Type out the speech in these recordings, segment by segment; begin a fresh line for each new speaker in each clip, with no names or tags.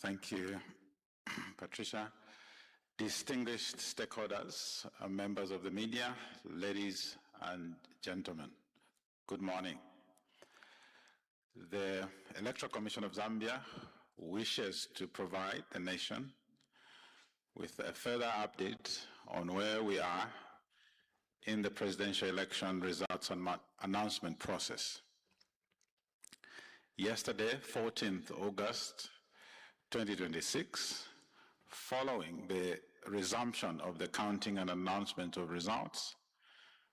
Thank you, Patricia. Distinguished stakeholders, members of the media, ladies and gentlemen, good morning. The Electoral Commission of Zambia wishes to provide the nation with a further update on where we are in the presidential election results announcement process. Yesterday, 14th August 2026, following the resumption of the counting and announcement of results,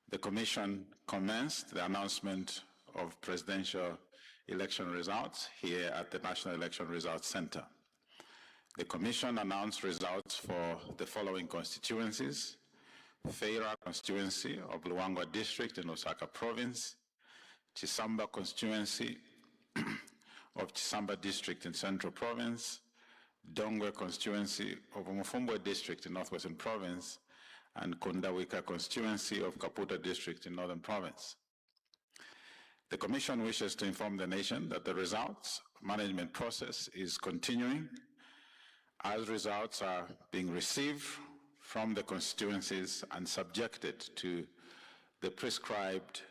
the Commission commenced the announcement of presidential election results here at the National Election Results Center. The Commission announced results for the following constituencies: Feira constituency of Luangwa District in Osaka Province, Chisamba constituency of Chisamba District in Central Province, Dongwe constituency of Umufumbwe District in Northwestern Province, and Kundawika constituency of Kaputa District in Northern Province. The Commission wishes to inform the nation that the results management process is continuing as results are being received from the constituencies and subjected to the prescribed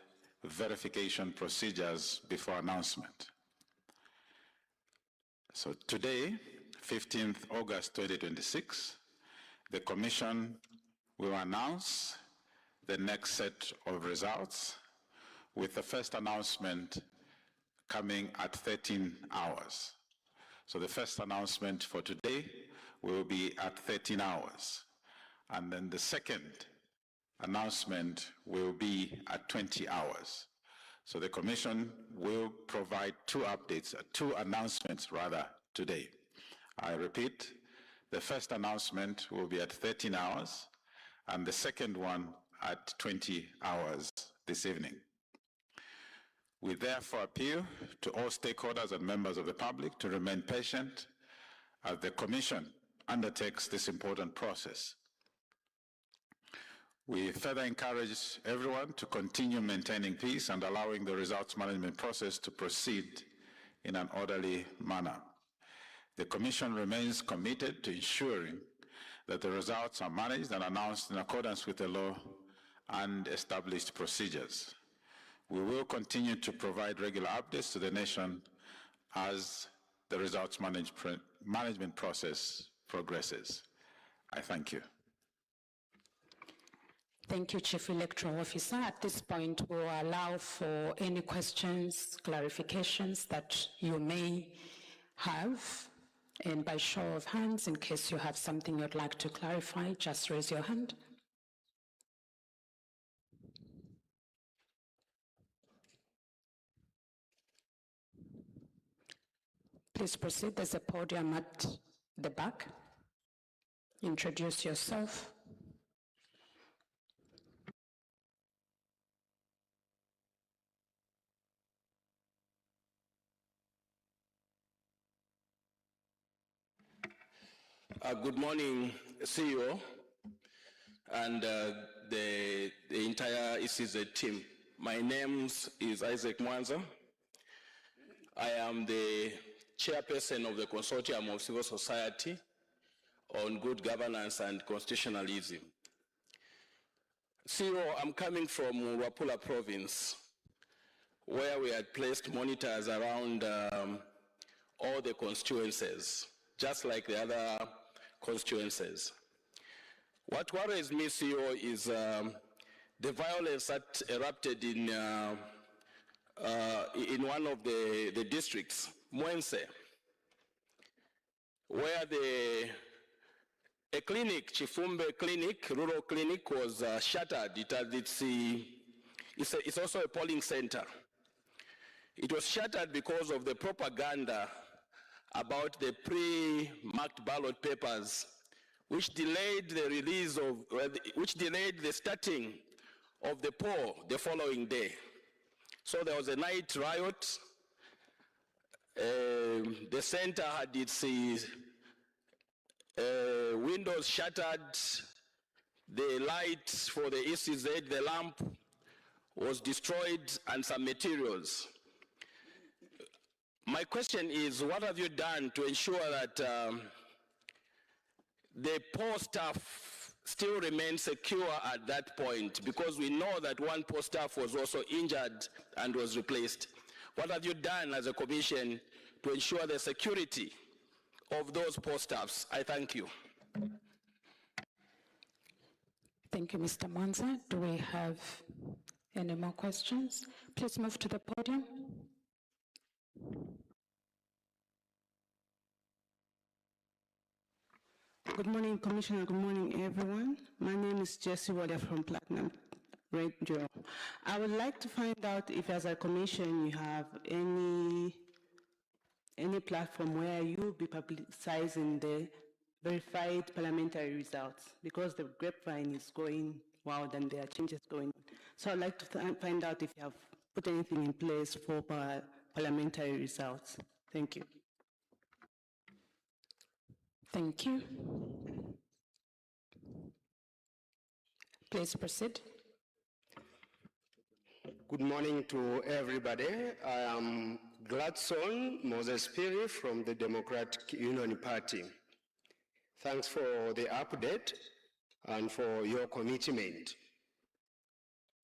verification procedures before announcement. So today, 15th August 2026, the Commission will announce the next set of results, with the first announcement coming at 13 hours. So the first announcement for today will be at 13 hours. And then the second announcement will be at 20 hours. So the Commission will provide two announcements today. I repeat, the first announcement will be at 13 hours and the second one at 20 hours this evening. We therefore appeal to all stakeholders and members of the public to remain patient as the Commission undertakes this important process. We further encourage everyone to continue maintaining peace and allowing the results management process to proceed in an orderly manner. The Commission remains committed to ensuring that the results are managed and announced in accordance with the law and established procedures. We will continue to provide regular updates to the nation as the results management process progresses. I thank you.
Thank you, Chief Electoral Officer. At this point, we'll allow for any questions, clarifications that you may have. And by show of hands, in case you have something you'd like to clarify, just raise your hand. Please proceed. There's a podium at the back. Introduce yourself.
Good morning, CEO, and the entire ECZ team. My name is Isaac Mwanza. I am the chairperson of the Consortium of Civil Society on Good Governance and Constitutionalism. CEO, I'm coming from Wapula Province, where we had placed monitors around all the constituencies, just like the other constituencies. What worries me, CEO, is the violence that erupted in one of the districts, Mwense, where a clinic, Chifumbe Clinic, rural clinic, was shattered. It's also a polling center. It was shattered because of the propaganda about the pre-marked ballot papers, which delayed the release of, which delayed the starting of the poll the following day. So there was a night riot. The center had its windows shattered. The light for the ECZ, the lamp, was destroyed, and some materials. My question is, what have you done to ensure that the poll staff still remain secure at that point? Because we know that one poll staff was also injured and was replaced. What have you done as a commission to ensure the security of those poll staffs? I thank you.
Thank you, Mr. Mwanza. Do we have any more questions? Please move to the podium.
Good morning, Commissioner. Good morning, everyone. My name is Jessie Wadia from Platinum Radio. I would like to find out if, as a commission, you have any platform where you will be publicizing the verified parliamentary results, because the grapevine is going wild and there are changes going on. So I'd like to find out if you have put anything in place for parliamentary results. Thank you.
Thank you. Please proceed.
Good morning to everybody. I am Gladson Moses Piri from the Democratic Union Party. Thanks for the update and for your commitment.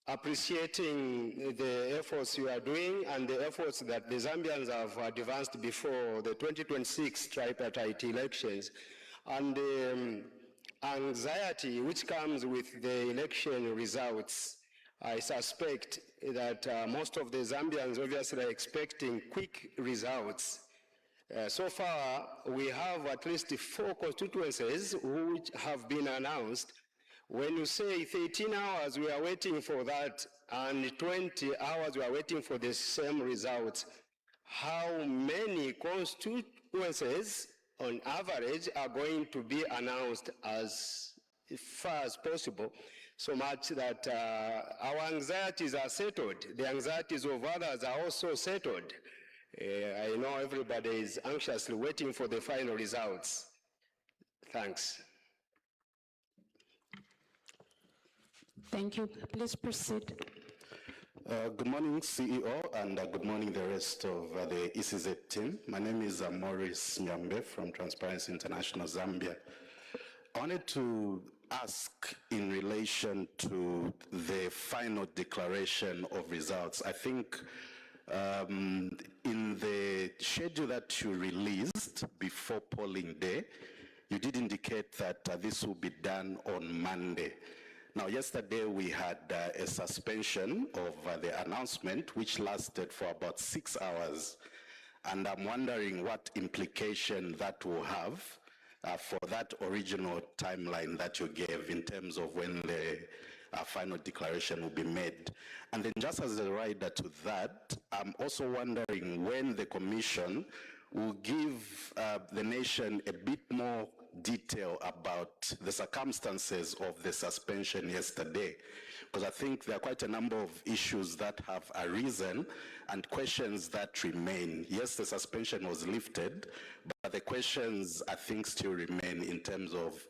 Appreciating the efforts you are doing and the efforts that the Zambians have advanced before the 2026 tripartite elections, and the anxiety which comes with the election results. I suspect that most of the Zambians obviously are expecting quick results. So far, we have at least 4 constituencies which have been announced. When you say 13 hours we are waiting for that and 20 hours we are waiting for the same results, how many constituencies on average are going to be announced as far as possible, so much that our anxieties are settled? The anxieties of others are also settled. I know everybody is anxiously waiting for the final results. Thanks.
Thank you. Please proceed.
Good morning, CEO, and good morning, the rest of the ECZ team. My name is Maurice Nyambe from Transparency International Zambia. I wanted to ask in relation to the final declaration of results. I think in the schedule that you released before polling day, you did indicate that this will be done on Monday. Now, yesterday we had a suspension of the announcement, which lasted for about 6 hours. And I'm wondering what implication that will have for that original timeline that you gave in terms of when the final declaration will be made. And then just as a rider to that, I'm also wondering when the Commission will give the nation a bit more detail about the circumstances of the suspension yesterday, because I think there are quite a number of issues that have arisen and questions that remain. Yes, the suspension was lifted, but the questions I think still remain in terms of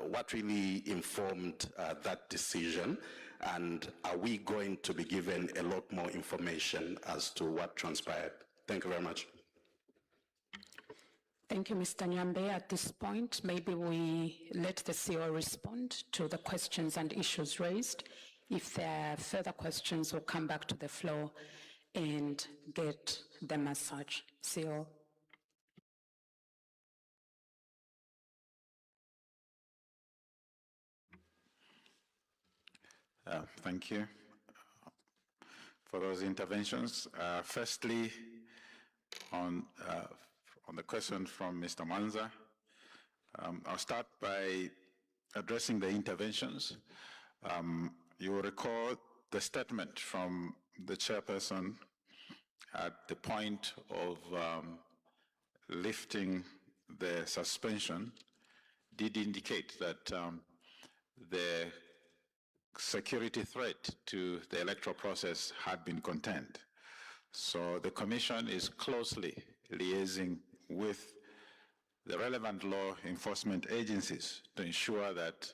what really informed that decision, and are we going to be given a lot more information as to what transpired? Thank you very much.
Thank you, Mr. Nyambe. At this point, maybe we let the CEO respond to the questions and issues raised. If there are further questions, we'll come back to the floor and get them as such. CEO.
Thank you for those interventions. Firstly, on the question from Mr. Mwanza, I'll start by addressing the interventions. You will recall the statement from the chairperson at the point of lifting the suspension did indicate that the security threat to the electoral process had been contained. So the Commission is closely liaising with the relevant law enforcement agencies to ensure that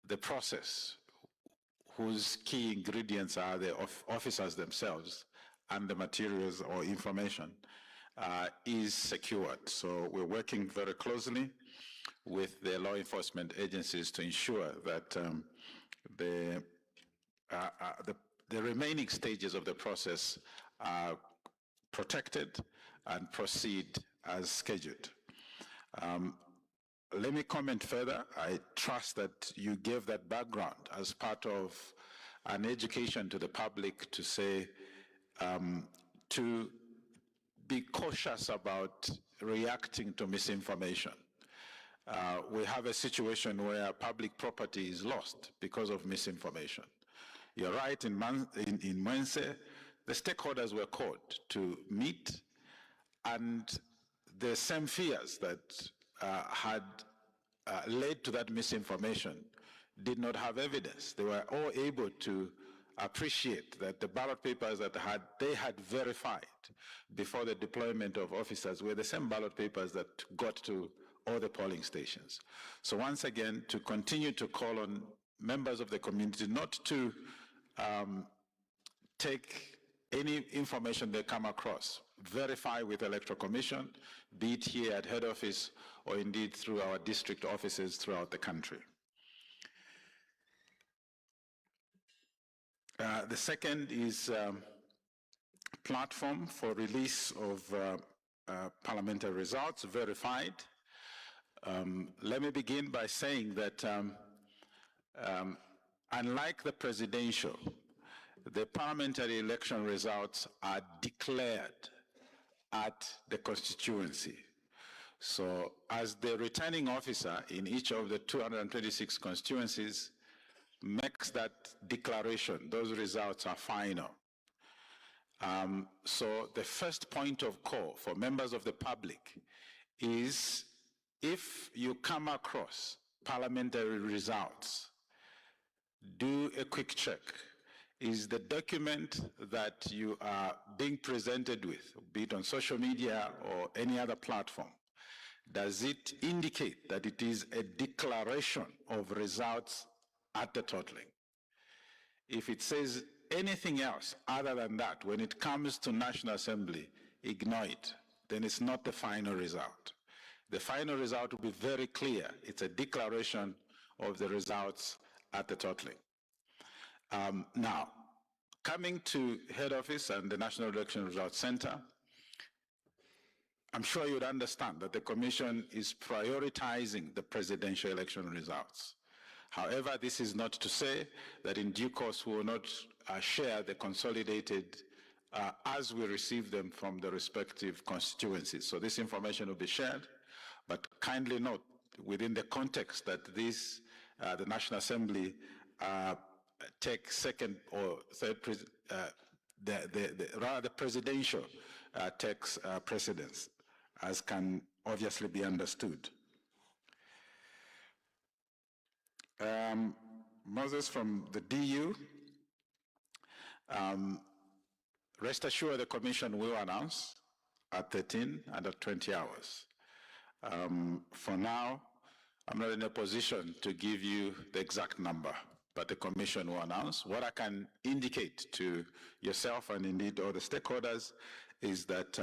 the process, whose key ingredients are the officers themselves, and the materials or information is secured. So we're working very closely with the law enforcement agencies to ensure that the remaining stages of the process are protected and proceed as scheduled. Let me comment further. I trust that you gave that background as part of an education to the public to say, to be cautious about reacting to misinformation. We have a situation where public property is lost because of misinformation. You're right, in Mwense, the stakeholders were called to meet, and the same fears that had led to that misinformation did not have evidence. They were all able to appreciate that the ballot papers that they had verified before the deployment of officers were the same ballot papers that got to all the polling stations. So once again, to continue to call on members of the community not to take any information they come across, verify with Electoral Commission, be it here at head office or indeed through our district offices throughout the country. The second is platform for release of parliamentary results verified. Let me begin by saying that unlike the presidential, the parliamentary election results are declared at the constituency. So as the returning officer in each of the 226 constituencies makes that declaration, those results are final. So the first point of call for members of the public is, if you come across parliamentary results, do a quick check. Is the document that you are being presented with, be it on social media or any other platform, does it indicate that it is a declaration of results at the totaling? If it says anything else other than that, when it comes to National Assembly, ignore it. Then it's not the final result. The final result will be very clear. It's a declaration of the results at the totaling. Now, coming to head office and the National Election Results Center, I'm sure you'd understand that the Commission is prioritizing the presidential election results. However, this is not to say that in due course we will not share the consolidated as we receive them from the respective constituencies. So this information will be shared, but kindly note within the context that this, the National Assembly take second or third, rather the presidential takes precedence, as can obviously be understood. Moses from the DU, rest assured the Commission will announce at 13 and at 20 hours. For now, I'm not in a position to give you the exact number, but the Commission will announce. What I can indicate to yourself and indeed all the stakeholders is that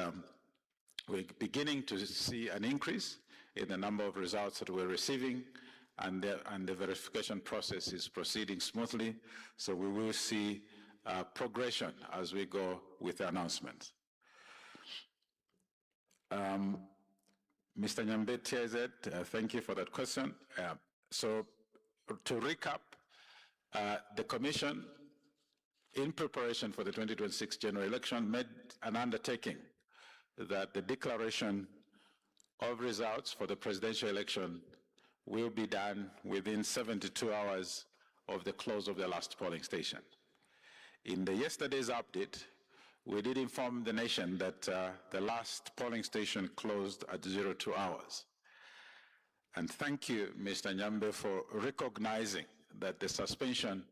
we're beginning to see an increase in the number of results that we're receiving, and the verification process is proceeding smoothly. So we will see progression as we go with the announcement. Mr. Nyambe TZ, thank you for that question. So to recap, the Commission, in preparation for the 2026 general election, made an undertaking that the declaration of results for the presidential election will be done within 72 hours of the close of the last polling station. In the yesterday's update, we did inform the nation that the last polling station closed at 02 hours. And thank you, Mr. Nyambe, for recognizing that the suspension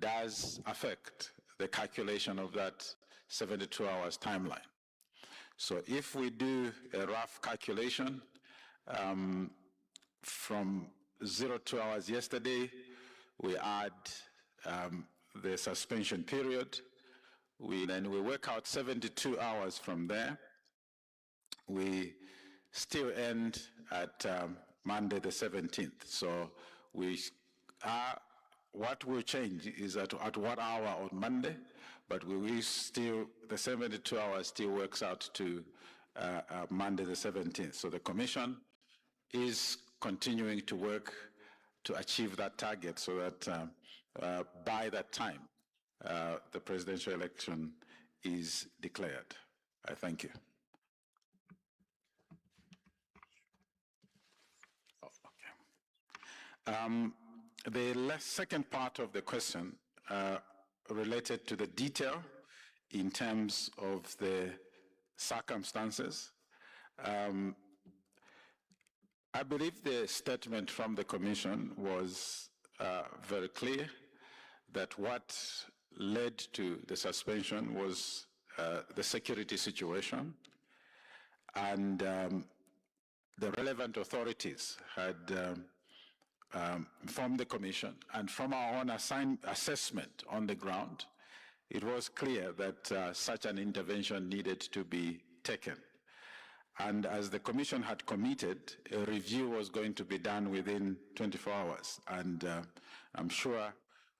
does affect the calculation of that 72 hours timeline. So if we do a rough calculation, from 02 hours yesterday, we add the suspension period, Then we work out 72 hours from there. We still end at Monday the 17th. So what will change is at what hour on Monday, but we will still, the 72 hours still works out to Monday the 17th. So the Commission is continuing to work to achieve that target so that by that time, the presidential election is declared. I thank you. The second part of the question related to the detail in terms of the circumstances. I believe the statement from the Commission was very clear that what led to the suspension was the security situation, and the relevant authorities had from the Commission and from our own assessment on the ground, it was clear that such an intervention needed to be taken. And as the Commission had committed, a review was going to be done within 24 hours. And I'm sure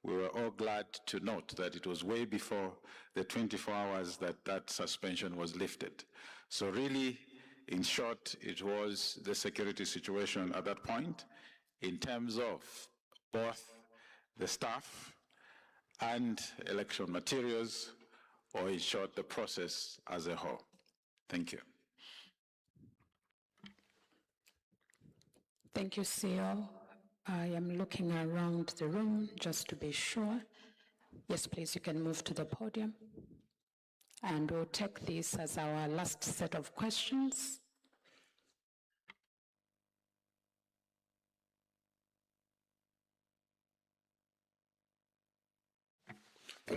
we were all glad to note that it was way before the 24 hours that that suspension was lifted. So really, in short, it was the security situation at that point in terms of both the staff and election materials, or in short, the process as a whole. Thank you.
Thank you, CEO. I am looking around the room just to be sure. Yes, please, you can move to the podium. And we'll take this as our last set of questions.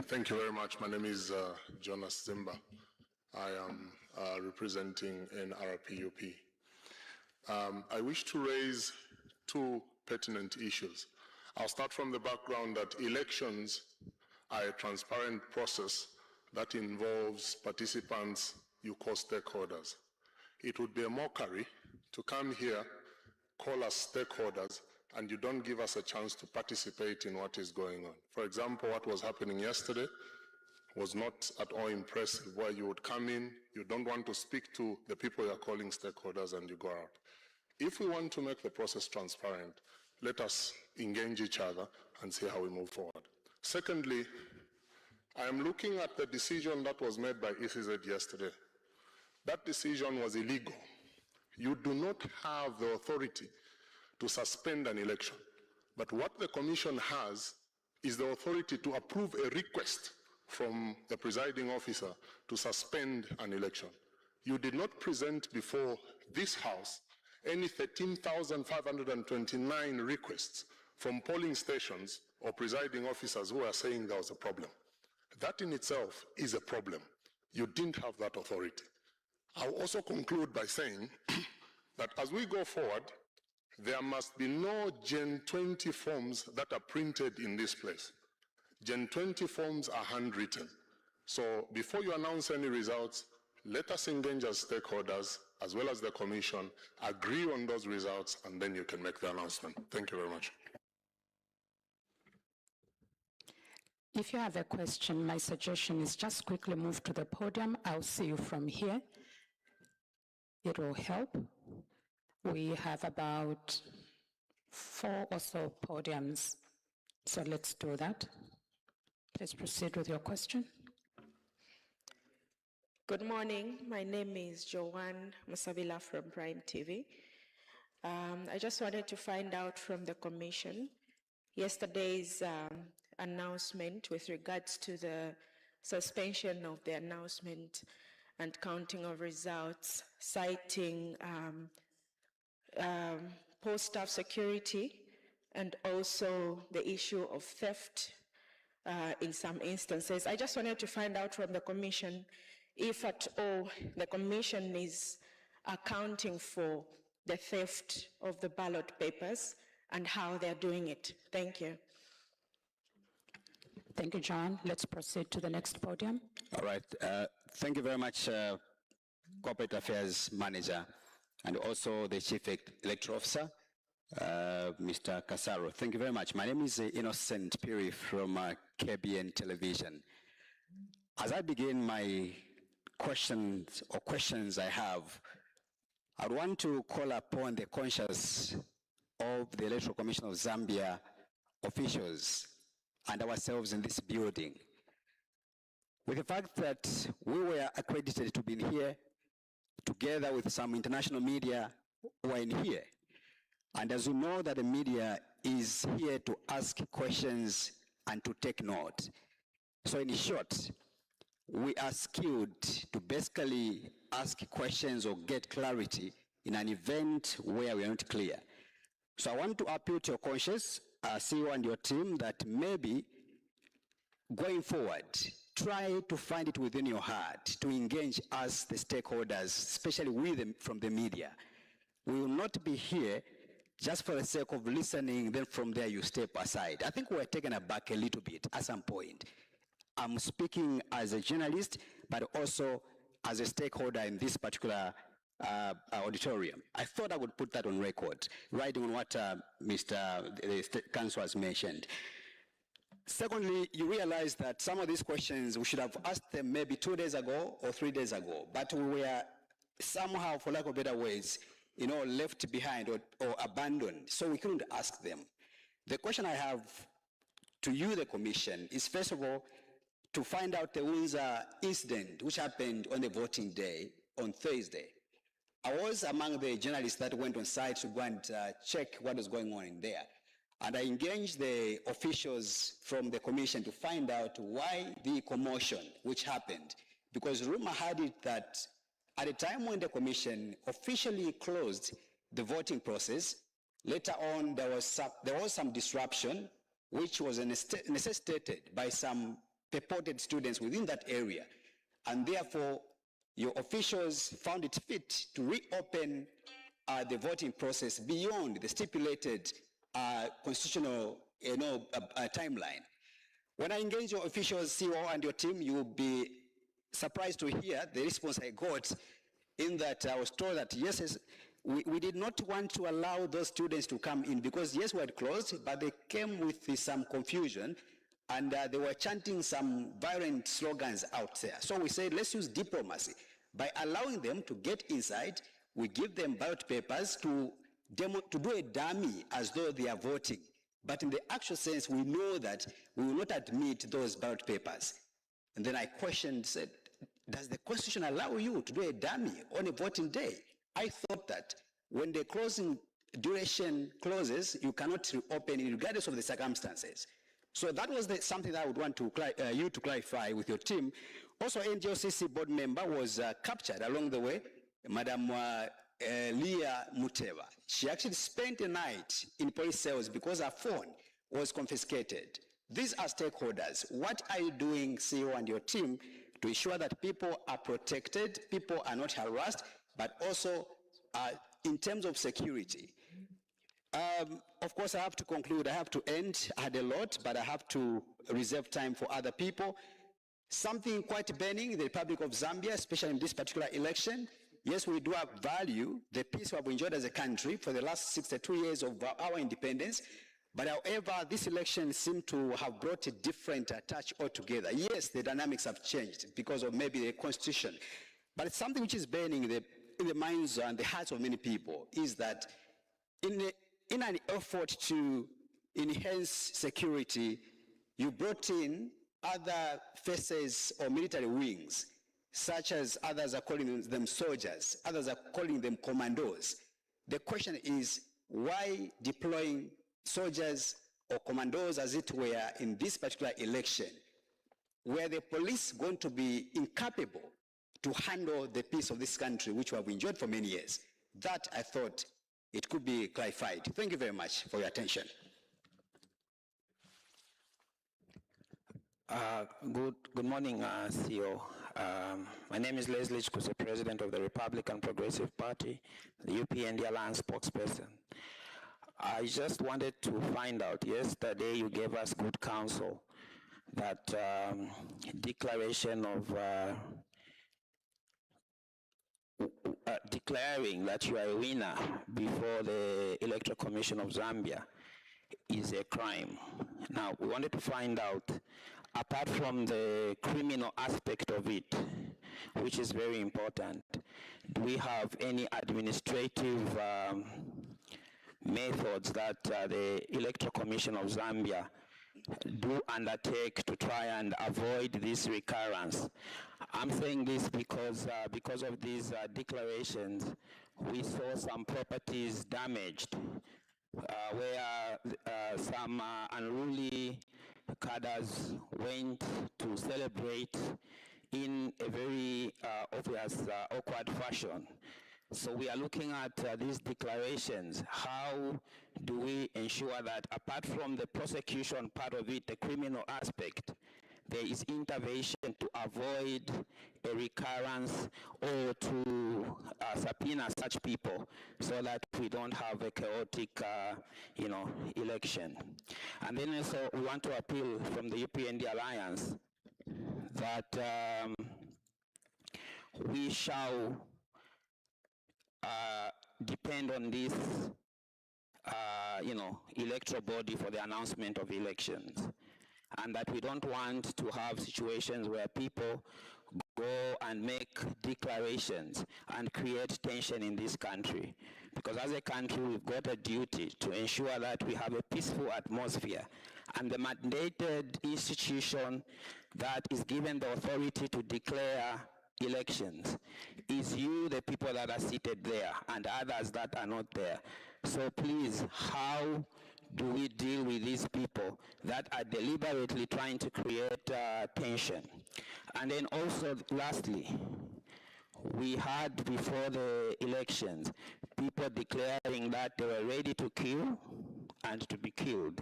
Thank you very much. My name is Jonas Zimba. I am representing NRPUP. I wish to raise two pertinent issues. I'll start from the background that elections are a transparent process that involves participants you call stakeholders. It would be a mockery to come here, call us stakeholders, and you don't give us a chance to participate in what is going on. For example, what was happening yesterday was not at all impressive, where you would come in, you don't want to speak to the people you're calling stakeholders, and you go out. If we want to make the process transparent, let us engage each other and see how we move forward. Secondly, I am looking at the decision that was made by ECZ yesterday. That decision was illegal. You do not have the authority to suspend an election. But what the Commission has is the authority to approve a request from the presiding officer to suspend an election. You did not present before this House any 13,529 requests from polling stations or presiding officers who are saying there was a problem. That in itself is a problem. You didn't have that authority. I'll also conclude by saying that as we go forward, there must be no Gen 20 forms that are printed in this place. Gen 20 forms are handwritten. So before you announce any results, let us engage as stakeholders, as well as the Commission, agree on those results, and then you can make the announcement. Thank you very much.
If you have a question, my suggestion is just quickly move to the podium. I'll see you from here. It will help. We have about 4 or so podiums, so let's do that. Please proceed with your question.
Good morning. My name is Joanne Musabila from Prime TV. I just wanted to find out from the Commission yesterday's announcement with regards to the suspension of the announcement and counting of results, citing post-staff security and also the issue of theft in some instances. I just wanted to find out from the Commission if at all the Commission is accounting for the theft of the ballot papers and how they're doing it. Thank you.
Thank you, John. Let's proceed to the next podium.
All right. Thank you very much, Corporate Affairs Manager, and also the Chief Electoral Officer, Mr. Kasaro. Thank you very much. My name is Innocent Piri from KBN Television. As I begin my questions I have, I want to call upon the conscience of the Electoral Commission of Zambia officials and ourselves in this building, with the fact that we were accredited to be here together with some international media who are in here. And as you know that the media is here to ask questions and to take note. So in short, we are skilled to basically ask questions or get clarity in an event where we are not clear. So I want to appeal to your conscience, CEO and your team, that maybe going forward, try to find it within your heart to engage us, the stakeholders, especially we from the media. We will not be here just for the sake of listening, then from there you step aside. I think we're taken aback a little bit at some point. I'm speaking as a journalist, but also as a stakeholder in this particular auditorium. I thought I would put that on record, riding on what the Council has mentioned. Secondly, you realize that some of these questions, we should have asked them maybe 2 days ago or 3 days ago, but we were somehow, for lack of better words, left behind or abandoned, so we couldn't ask them. The question I have to you, the Commission, is first of all, to find out the Windsor incident which happened on the voting day on Thursday. I was among the journalists that went on site to go and check what was going on in there. And I engaged the officials from the Commission to find out why the commotion which happened. Because rumor had it that at the time when the Commission officially closed the voting process, later on there was some disruption which was necessitated by some purported students within that area. And therefore, your officials found it fit to reopen the voting process beyond the stipulated constitutional timeline. When I engage your officials, CEO and your team, you will be surprised to hear the response I got, in that I was told that yes, we did not want to allow those students to come in because yes, we had closed, but they came with some confusion and they were chanting some violent slogans out there. So we said, let's use diplomacy. By allowing them to get inside, we give them ballot papers to do a dummy as though they are voting. But in the actual sense, we know that we will not admit those ballot papers. And then I questioned, said, does the Constitution allow you to do a dummy on a voting day? I thought that when the closing duration closes, you cannot reopen it regardless of the circumstances. So that was something that I would want to you to clarify with your team. Also, NGOCC board member was captured along the way, Madam Leah Muteva. She actually spent the night in police cells because her phone was confiscated. These are stakeholders. What are you doing, CEO and your team, to ensure that people are protected, people are not harassed, but also in terms of security? Of course, I have to conclude. I have to end. I had a lot, but I have to reserve time for other people. Something quite burning in the Republic of Zambia, especially in this particular election. Yes, we do have value, the peace we have enjoyed as a country for the last 62 years of our independence. But however, this election seemed to have brought a different touch altogether. Yes, the dynamics have changed because of maybe the constitution. But it's something which is burning in the minds and the hearts of many people, is that in an effort to enhance security, you brought in other faces or military wings, such as others are calling them soldiers, others are calling them commandos. The question is, why deploying soldiers or commandos, as it were, in this particular election? Were the police going to be incapable to handle the peace of this country, which we have enjoyed for many years? That, I thought, it could be clarified. Thank you very much for your attention.
Good morning, CEO. My name is Leslie Chikuse, President of the Republican Progressive Party, the UPND Alliance spokesperson. I just wanted to find out, yesterday you gave us good counsel that declaration of declaring that you are a winner before the Electoral Commission of Zambia is a crime. Now, we wanted to find out, apart from the criminal aspect of it, which is very important, do we have any administrative methods that the Electoral Commission of Zambia do undertake to try and avoid this recurrence? I'm saying this because of these declarations, we saw some properties damaged, where some unruly cadres went to celebrate in a very obvious, awkward fashion. So we are looking at these declarations. How do we ensure that, apart from the prosecution part of it, the criminal aspect, there is intervention to avoid a recurrence or to subpoena such people so that we don't have a chaotic, election. And then also we want to appeal from the UPND Alliance that we shall depend on this, electoral body for the announcement of elections, and that we don't want to have situations where people go and make declarations and create tension in this country. Because as a country, we've got a duty to ensure that we have a peaceful atmosphere, and the mandated institution that is given the authority to declare elections is you, the people that are seated there, and others that are not there. So please, how do we deal with these people that are deliberately trying to create tension? And then also, lastly, we had before the elections people declaring that they were ready to kill and to be killed.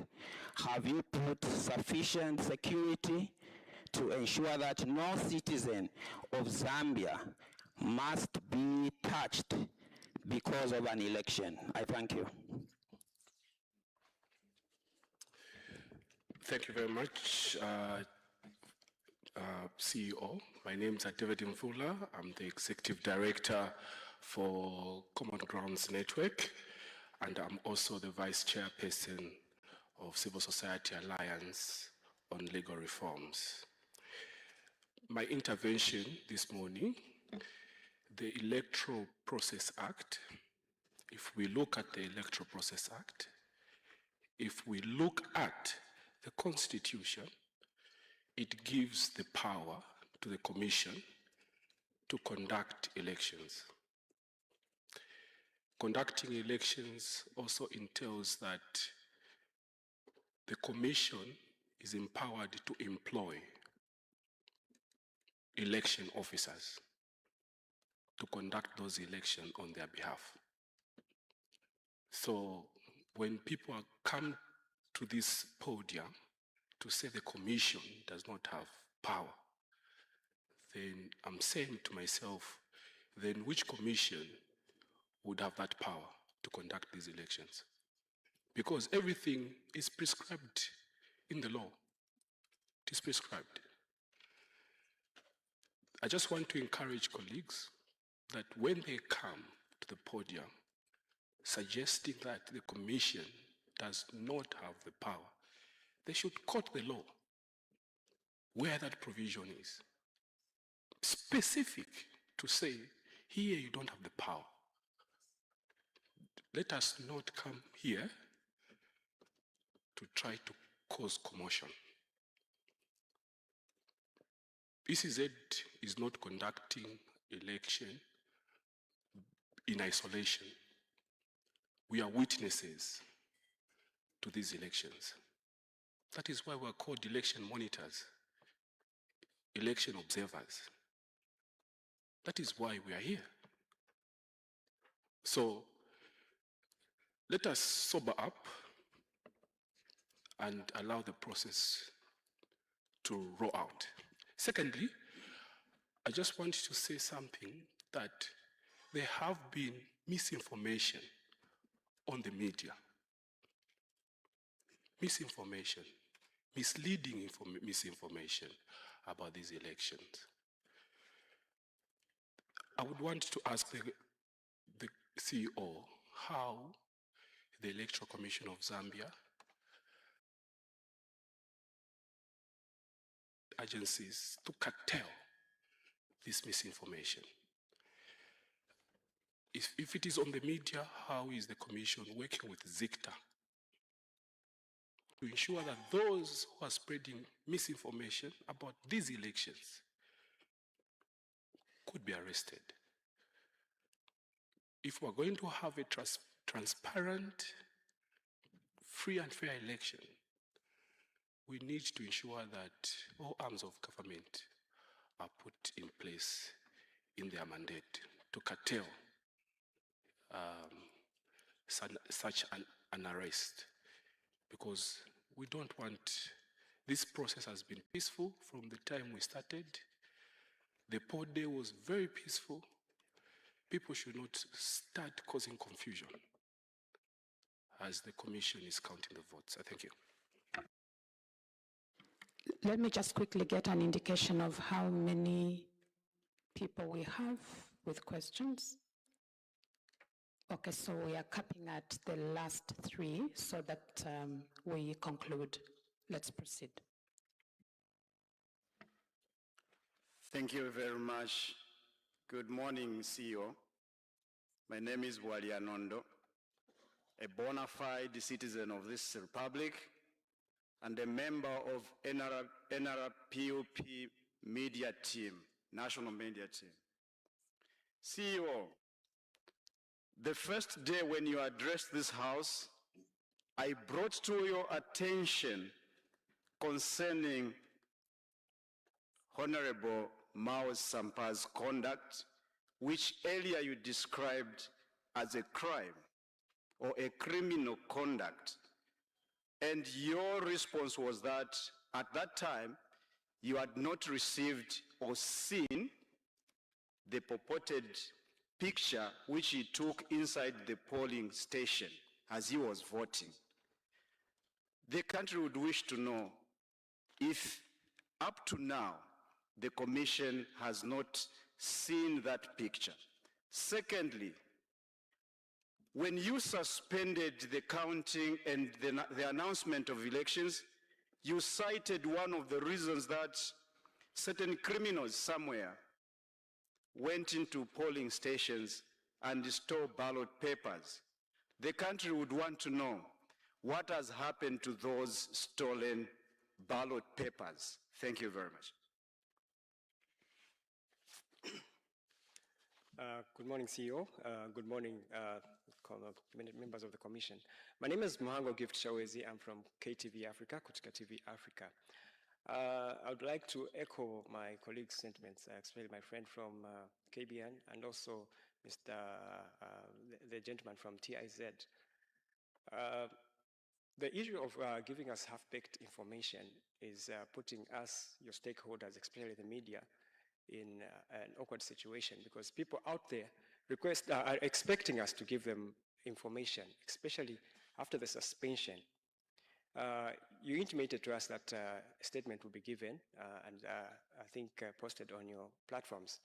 Have you put sufficient security to ensure that no citizen of Zambia must be touched because of an election? I thank you.
Thank you very much, CEO. My name is David Mfula. I'm the Executive Director for Common Grounds Network, and I'm also the Vice Chairperson of Civil Society Alliance on Legal Reforms. My intervention this morning, the Electoral Process Act, if we look at the Electoral Process Act, if we look at the Constitution, it gives the power to the Commission to conduct elections. Conducting elections also entails that the Commission is empowered to employ election officers to conduct those elections on their behalf. So when people come to this podium to say the Commission does not have power, then I'm saying to myself, then which commission would have that power to conduct these elections? Because everything is prescribed in the law. It is prescribed. I just want to encourage colleagues that when they come to the podium suggesting that the Commission does not have the power, they should quote the law where that provision is. Specific to say, here you don't have the power. Let us not come here to try to cause commotion. ECZ is not conducting election in isolation. We are witnesses to these elections. That is why we are called election monitors, election observers. That is why we are here. So let us sober up and allow the process to roll out. Secondly, I just want to say something that there have been misinformation on the media. Misinformation, misleading misinformation about these elections. I would want to ask the CEO how the Electoral Commission of Zambia agencies to curtail this misinformation. If it is on the media, how is the Commission working with ZICTA to ensure that those who are spreading misinformation about these elections could be arrested? If we're going to have a transparent, free and fair election, we need to ensure that all arms of government are put in place in their mandate to curtail such an arrest, because we don't want, this process has been peaceful from the time we started. The poll day was very peaceful. People should not start causing confusion as the Commission is counting the votes. I thank you.
Let me just quickly get an indication of how many people we have with questions. Okay, so we are capping at the last 3 so that we conclude. Let's proceed.
Thank you very much. Good morning, CEO. My name is Wali Anondo, a bona fide citizen of this republic and a member of NRPUP media team, national media team. CEO, the first day when you addressed this House, I brought to your attention concerning Honorable Mao Sampa's conduct, which earlier you described as a crime or a criminal conduct. And your response was that at that time, you had not received or seen the purported picture which he took inside the polling station as he was voting. The country would wish to know if up to now the Commission has not seen that picture. Secondly, when you suspended the counting and the announcement of elections, you cited one of the reasons that certain criminals somewhere went into polling stations and stole ballot papers. The country would want to know what has happened to those stolen ballot papers. Thank you very much.
Good morning, CEO. Good morning, members of the Commission. My name is Mohango Gift Shawezi. I'm from KTV Africa, Kutika TV Africa. I would like to echo my colleague's sentiments, especially my friend from KBN and also the gentleman from TIZ. The issue of giving us half-baked information is putting us, your stakeholders, especially the media, in an awkward situation, because people out there are expecting us to give them information, especially after the suspension. You intimated to us that a statement will be given and I think posted on your platforms.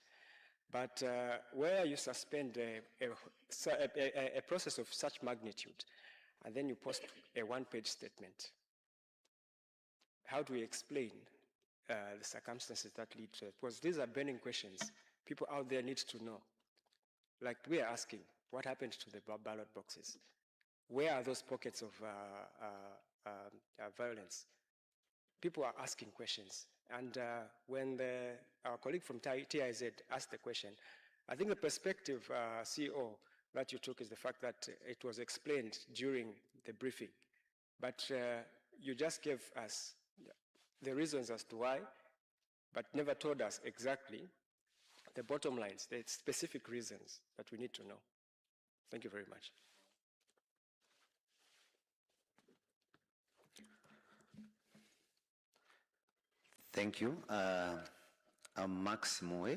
But where you suspend a process of such magnitude and then you post a one-page statement, how do we explain the circumstances that lead to it? Because these are burning questions. People out there need to know. Like we are asking, what happened to the ballot boxes? Where are those pockets of violence? People are asking questions. And when our colleague from TIZ asked the question, I think the perspective, CEO, that you took is the fact that it was explained during the briefing. But you just gave us the reasons as to why, but never told us exactly the bottom lines, the specific reasons that we need to know. Thank you very much.
Thank you. I'm Max Moe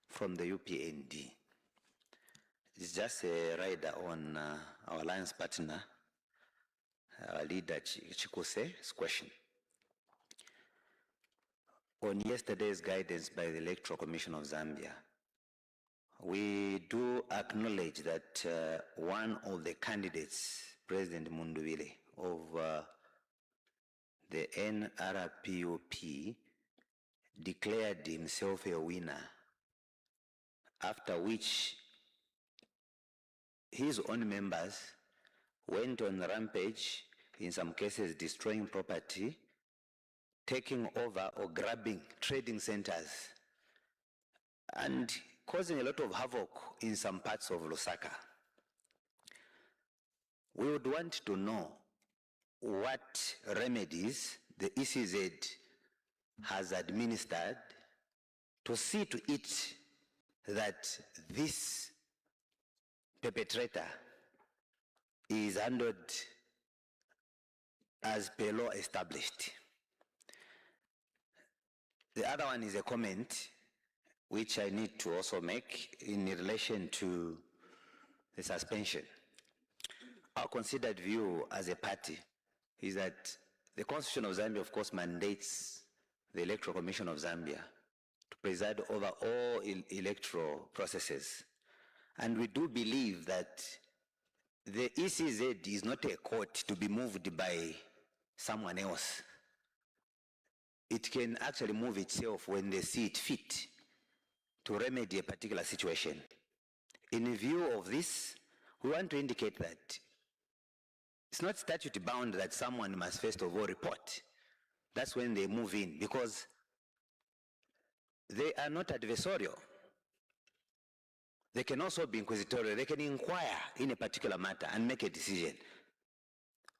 from the UPND. It's just a rider on our alliance partner, our leader Chikuse's question. On yesterday's guidance by the Electoral Commission of Zambia, we do acknowledge that one of the candidates, President Munduwile of the NRPUP, declared himself a winner, after which his own members went on rampage, in some cases destroying property, taking over or grabbing trading centers, and causing a lot of havoc in some parts of Lusaka. We would want to know what remedies the ECZ has administered to see to it that this perpetrator is handled as per law established. The other one is a comment which I need to also make in relation to the suspension. Our considered view as a party is that the Constitution of Zambia, of course, mandates the Electoral Commission of Zambia to preside over all electoral processes. And we do believe that the ECZ is not a court to be moved by someone else. It can actually move itself when they see it fit to remedy a particular situation. In view of this, we want to indicate that it's not statute bound that someone must first of all report. That's when they move in, because they are not adversarial. They can also be inquisitorial. They can inquire in a particular matter and make a decision.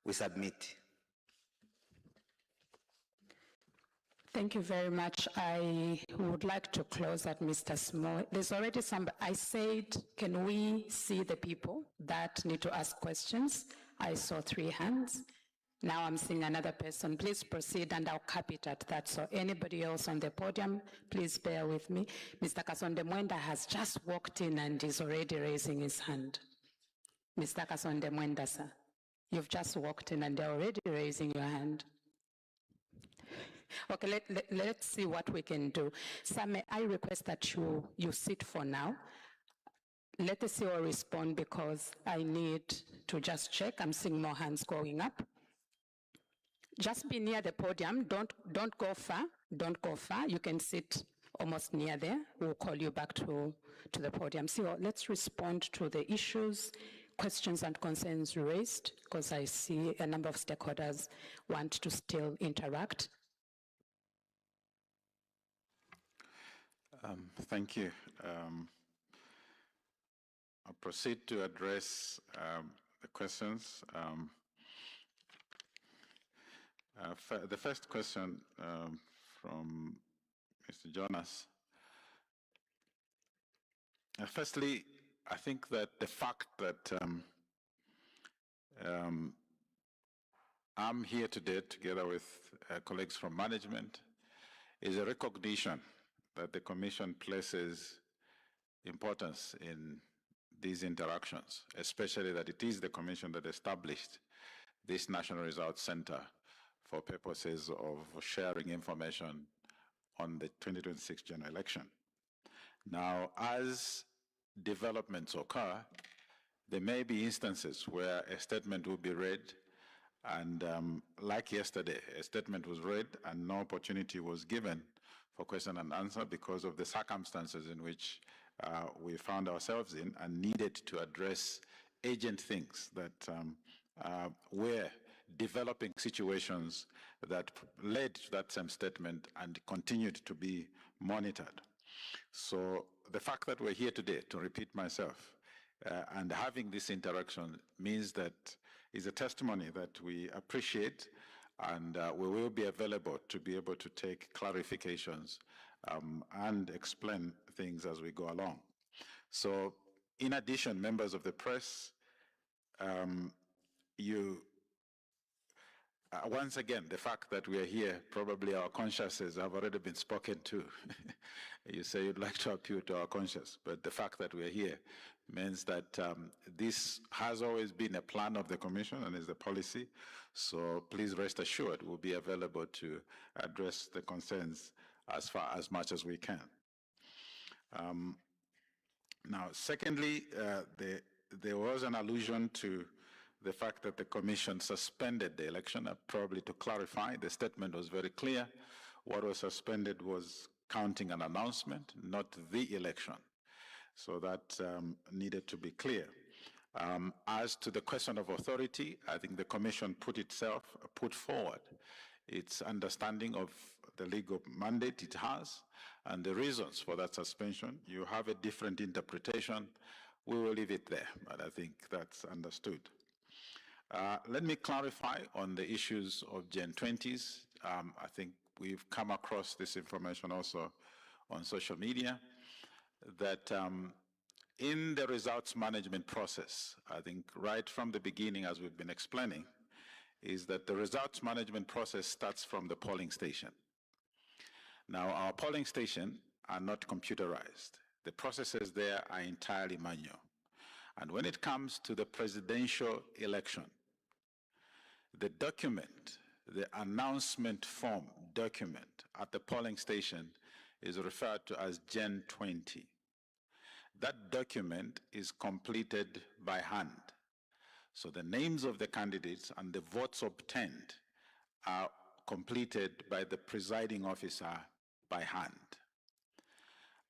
We submit.
Thank you very much. I would like to close at Mr. Small. There's already some, I said, can we see the people that need to ask questions? I saw 3 hands. Now I'm seeing another person. Please proceed and I'll cap it at that. So anybody else on the podium, please bear with me. Mr. Kasonde Mwenda has just walked in and is already raising his hand. Mr. Kasonde Mwenda, sir, you've just walked in and you're already raising your hand. Okay, let's see what we can do. Sir, may I request that you sit for now. Let us see or respond, because I need to just check. I'm seeing more hands going up. Just be near the podium. Don't go far. Don't go far. You can sit almost near there. We'll call you back to the podium. So let's respond to the issues, questions and concerns raised, because I see a number of stakeholders want to still interact.
Thank you. I'll proceed to address the questions. The first question from Mr. Jonas. Firstly, I think that the fact that I'm here today together with colleagues from management is a recognition that the Commission places importance in these interactions, especially that it is the Commission that established this National Results Center for purposes of sharing information on the 2026 general election. Now, as developments occur, there may be instances where a statement will be read, and like yesterday, a statement was read and no opportunity was given for question and answer because of the circumstances in which we found ourselves in and needed to address urgent things that were developing situations that led to that same statement and continued to be monitored. So the fact that we're here today, to repeat myself, and having this interaction means that is a testimony that we appreciate, and we will be available to be able to take clarifications and explain things as we go along. So in addition, members of the press, once again, the fact that we are here, probably our consciences have already been spoken to. You say you'd like to appeal to our conscience, but the fact that we are here means that this has always been a plan of the Commission and is the policy. So please rest assured we'll be available to address the concerns as much as we can. Now, secondly, there was an allusion to the fact that the Commission suspended the election. Probably to clarify, the statement was very clear. What was suspended was counting an announcement, not the election. So that needed to be clear. As to the question of authority, I think the Commission put forward its understanding of the legal mandate it has and the reasons for that suspension. You have a different interpretation. We will leave it there, but I think that's understood. Let me clarify on the issues of Gen 20s. I think we've come across this information also on social media, that in the results management process, I think right from the beginning, as we've been explaining, is that the results management process starts from the polling station. Now, our polling station are not computerized. The processes there are entirely manual. And when it comes to the presidential election, the document, the announcement form document at the polling station is referred to as Gen 20. That document is completed by hand. So the names of the candidates and the votes obtained are completed by the presiding officer by hand.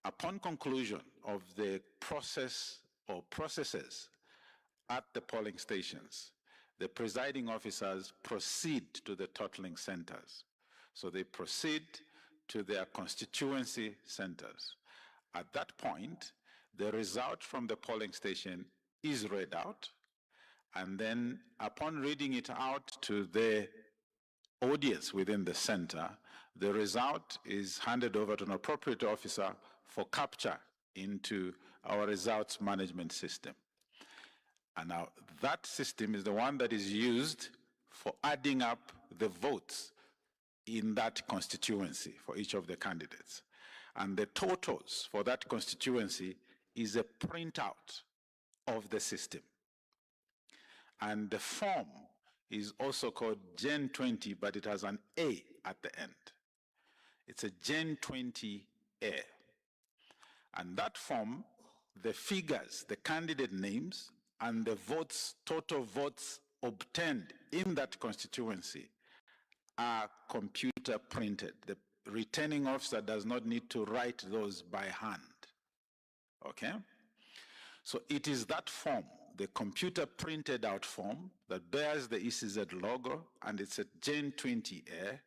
Upon conclusion of the process or processes at the polling stations, the presiding officers proceed to the totaling centers. So they proceed to their constituency centers. At that point, the result from the polling station is read out, and then upon reading it out to the audience within the center, the result is handed over to an appropriate officer for capture into our results management system. And now that system is the one that is used for adding up the votes in that constituency for each of the candidates. And the totals for that constituency is a printout of the system. And the form is also called Gen 20, but it has an A at the end. It's a Gen 20A. And that form, the figures, the candidate names, and the votes, total votes obtained in that constituency are computer printed. The returning officer does not need to write those by hand. Okay? So it is that form, the computer printed out form, that bears the ECZ logo, and it's a Gen 20A,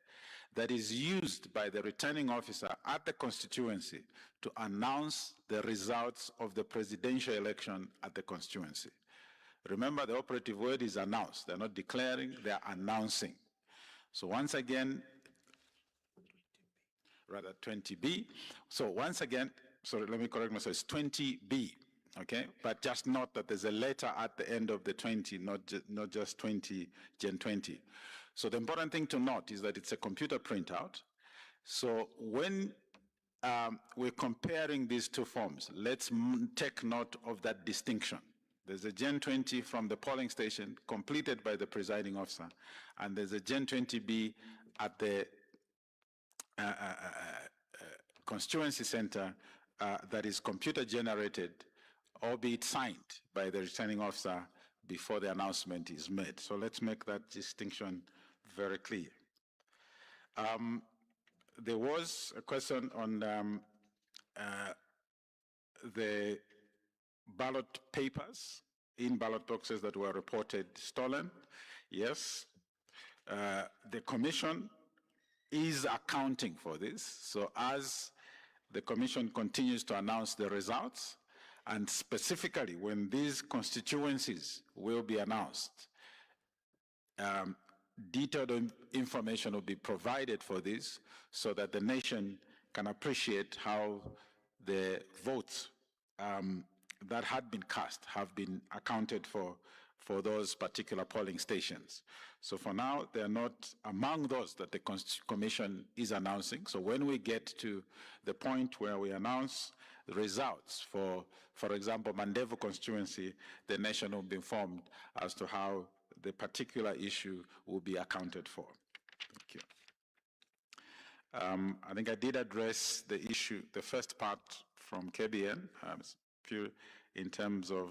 that is used by the returning officer at the constituency to announce the results of the presidential election at the constituency. Remember, the operative word is announce. They're not declaring, they're announcing. So once again, rather 20B. So once again, sorry, let me correct myself, it's 20B, okay? But just note that there's a letter at the end of the 20, not just 20, Gen 20. So the important thing to note is that it's a computer printout. So when we're comparing these two forms, let's take note of that distinction. There's a Gen 20 from the polling station completed by the presiding officer, and there's a Gen 20B at the constituency center that is computer generated, albeit signed by the returning officer before the announcement is made. So let's make that distinction very clear. There was a question on the ballot papers in ballot boxes that were reported stolen. Yes, the Commission is accounting for this. So as the Commission continues to announce the results, and specifically when these constituencies will be announced, detailed information will be provided for this so that the nation can appreciate how the votes that had been cast have been accounted for for those particular polling stations. So for now, they're not among those that the Commission is announcing. So when we get to the point where we announce the results for example, Mandevu constituency, the nation will be informed as to how the particular issue will be accounted for. Thank you. I think I did address the issue, the first part from KBN, in terms of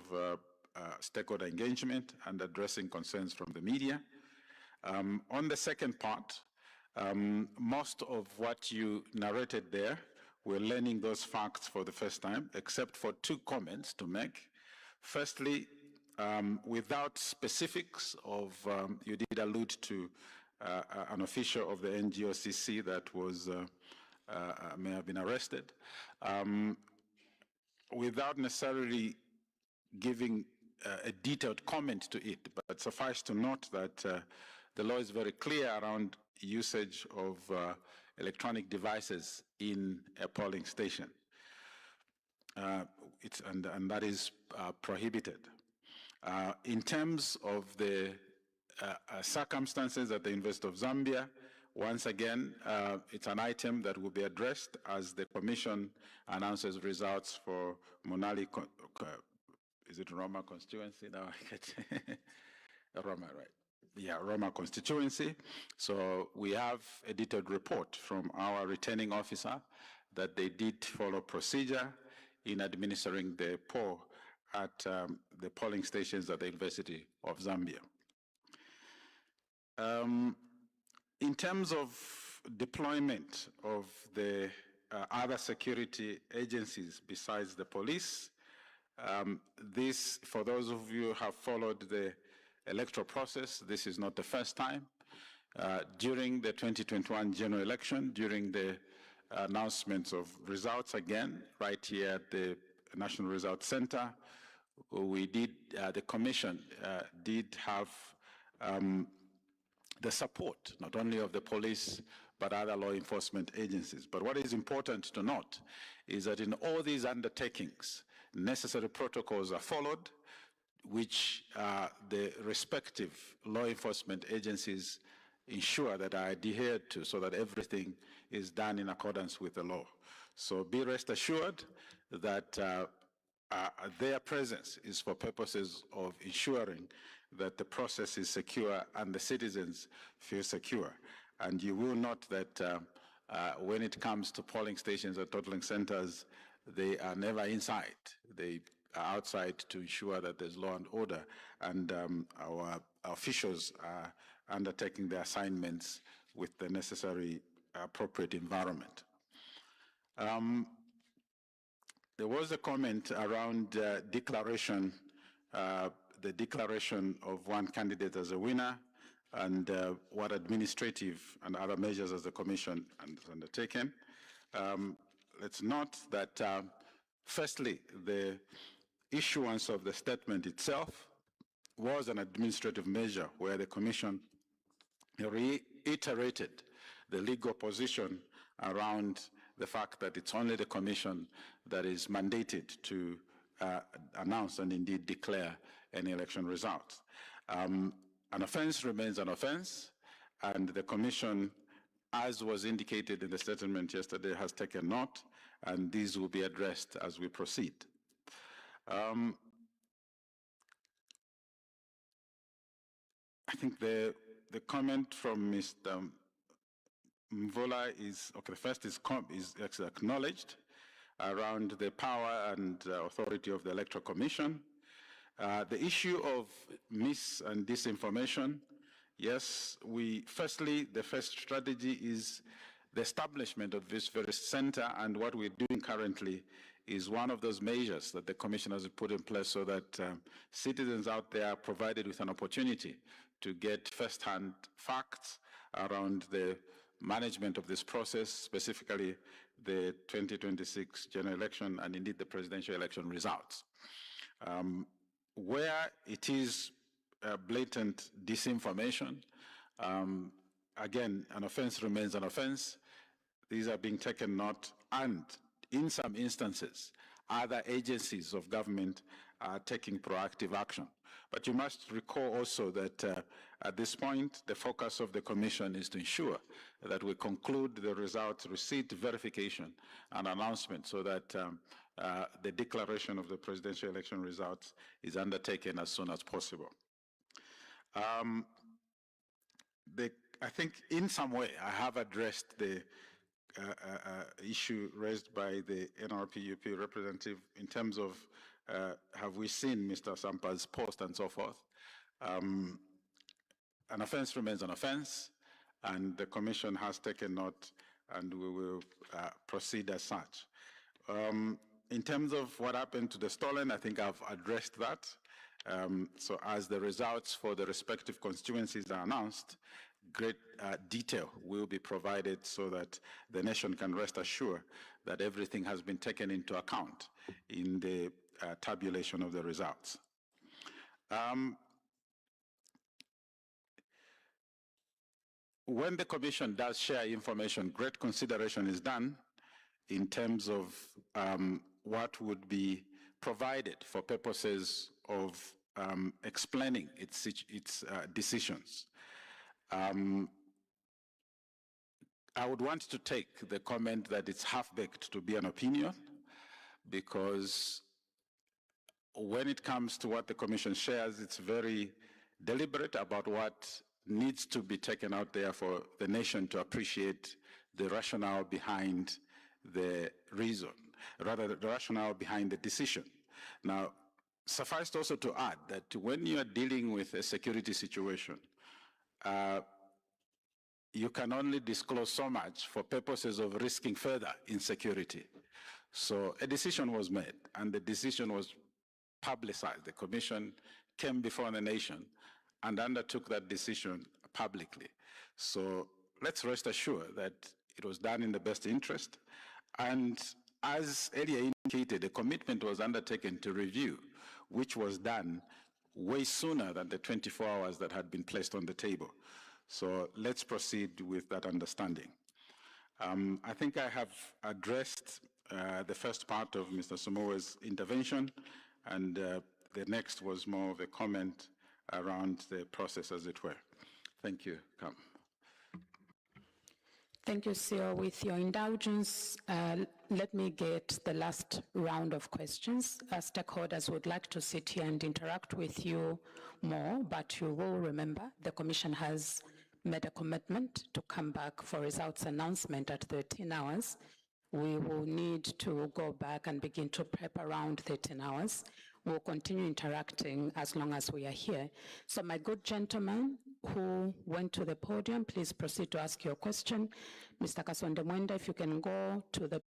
stakeholder engagement and addressing concerns from the media. On the second part, most of what you narrated there, we're learning those facts for the first time, except for two comments to make. Firstly, without specifics of, you did allude to an official of the NGOCC that was, may have been arrested. Without necessarily giving a detailed comment to it, but suffice to note that the law is very clear around usage of electronic devices in a polling station. And that is prohibited. In terms of the circumstances at the University of Zambia, once again, it's an item that will be addressed as the Commission announces results for Monali, is it Roma constituency now? Roma, right? Yeah, Roma constituency. So we have a detailed report from our returning officer that they did follow procedure in administering the poll at the polling stations at the University of Zambia. In terms of deployment of the other security agencies besides the police, this, for those of you who have followed the electoral process, this is not the first time. During the 2021 general election, during the announcements of results again, right here at the National Results Center, we did, the Commission did have the support, not only of the police, but other law enforcement agencies. But what is important to note is that in all these undertakings, necessary protocols are followed, which the respective law enforcement agencies ensure that are adhered to, so that everything is done in accordance with the law. So be rest assured that their presence is for purposes of ensuring that the process is secure and the citizens feel secure. And you will note that when it comes to polling stations or totaling centers, they are never inside. They are outside to ensure that there's law and order, and our officials are undertaking their assignments with the necessary appropriate environment. There was a comment around declaration, the declaration of one candidate as a winner, and what administrative and other measures as the Commission has undertaken. Let's note that, firstly, the issuance of the statement itself was an administrative measure where the Commission reiterated the legal position around the fact that it's only the Commission that is mandated to announce and indeed declare any election results. An offense remains an offense, and the Commission, as was indicated in the statement yesterday, has taken note, and these will be addressed as we proceed. I think the comment from Mr. Mvula is, okay, the first is acknowledged around the power and authority of the Electoral Commission. The issue of mis and disinformation, yes, firstly, the first strategy is the establishment of this very center, and what we're doing currently is one of those measures that the Commission has put in place so that citizens out there are provided with an opportunity to get first-hand facts around the management of this process, specifically the 2026 general election and indeed the presidential election results. Where it is blatant disinformation, again, an offense remains an offense. These are being taken note, and in some instances, other agencies of government taking proactive action. But you must recall also that at this point, the focus of the Commission is to ensure that we conclude the results receipt, verification, and announcement so that the declaration of the presidential election results is undertaken as soon as possible. I think in some way I have addressed the issue raised by the NRPUP representative in terms of have we seen Mr. Sampa's post and so forth. An offense remains an offense, and the Commission has taken note, and we will proceed as such. In terms of what happened to the stolen, I think I've addressed that. So as the results for the respective constituencies are announced, great detail will be provided so that the nation can rest assured that everything has been taken into account in the tabulation of the results. When the Commission does share information, great consideration is done in terms of what would be provided for purposes of explaining its decisions. I would want to take the comment that it's half-baked to be an opinion, because when it comes to what the Commission shares, it's very deliberate about what needs to be taken out there for the nation to appreciate the rationale behind the reason, rather the rationale behind the decision. Now, suffice also to add that when you are dealing with a security situation, you can only disclose so much for purposes of risking further insecurity. So a decision was made, and the decision was publicized. The Commission came before the nation and undertook that decision publicly. So let's rest assured that it was done in the best interest. And as earlier indicated, a commitment was undertaken to review, which was done way sooner than the 24 hours that had been placed on the table. So let's proceed with that understanding. I think I have addressed the first part of Mr. Somowa's intervention, and the next was more of a comment around the process, as it were. Thank you. Come.
Thank you, CEO. With your indulgence, let me get the last round of questions. Stakeholders would like to sit here and interact with you more, but you will remember the Commission has made a commitment to come back for results announcement at 13 hours. We will need to go back and begin to prep around 13 hours. We'll continue interacting as long as we are here. So my good gentleman who went to the podium, please proceed to ask your question. Mr. Kasonde Mwenda, if you can go to the